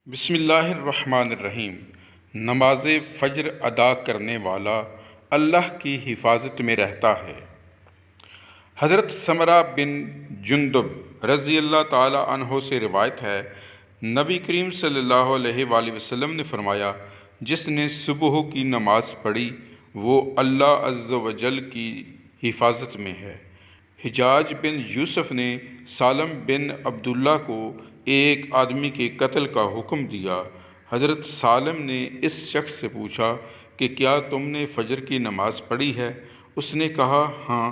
بسم اللہ الرحمن الرحیم۔ نماز فجر ادا کرنے والا اللہ کی حفاظت میں رہتا ہے۔ حضرت سمرہ بن جندب رضی اللہ تعالی عنہ سے روایت ہے، نبی کریم صلی اللہ علیہ وآلہ وسلم نے فرمایا، جس نے صبح کی نماز پڑھی وہ اللہ عز و جل کی حفاظت میں ہے۔ حجاج بن یوسف نے سالم بن عبداللہ کو ایک آدمی کے قتل کا حکم دیا۔ حضرت سالم نے اس شخص سے پوچھا کہ کیا تم نے فجر کی نماز پڑھی ہے؟ اس نے کہا ہاں۔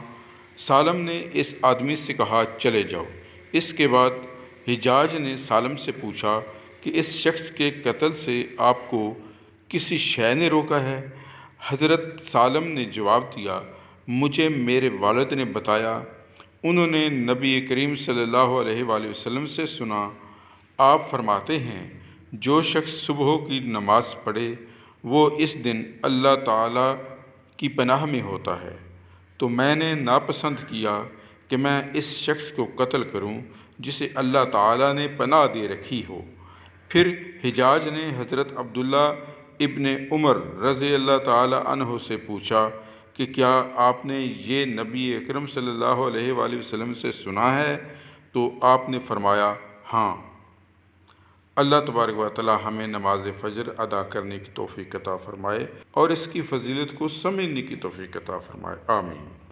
سالم نے اس آدمی سے کہا چلے جاؤ۔ اس کے بعد حجاج نے سالم سے پوچھا کہ اس شخص کے قتل سے آپ کو کسی شے نے روکا ہے؟ حضرت سالم نے جواب دیا، مجھے میرے والد نے بتایا، انہوں نے نبی کریم صلی اللہ علیہ وآلہ وسلم سے سنا، آپ فرماتے ہیں جو شخص صبح کی نماز پڑھے وہ اس دن اللہ تعالیٰ کی پناہ میں ہوتا ہے، تو میں نے ناپسند کیا کہ میں اس شخص کو قتل کروں جسے اللہ تعالیٰ نے پناہ دے رکھی ہو۔ پھر حجاج نے حضرت عبداللہ ابن عمر رضی اللہ تعالیٰ عنہ سے پوچھا کہ کیا آپ نے یہ نبی اکرم صلی اللہ علیہ وآلہ وسلم سے سنا ہے؟ تو آپ نے فرمایا ہاں۔ اللہ تبارک و تعالی ہمیں نماز فجر ادا کرنے کی توفیق عطا فرمائے اور اس کی فضیلت کو سمجھنے کی توفیق عطا فرمائے، آمین۔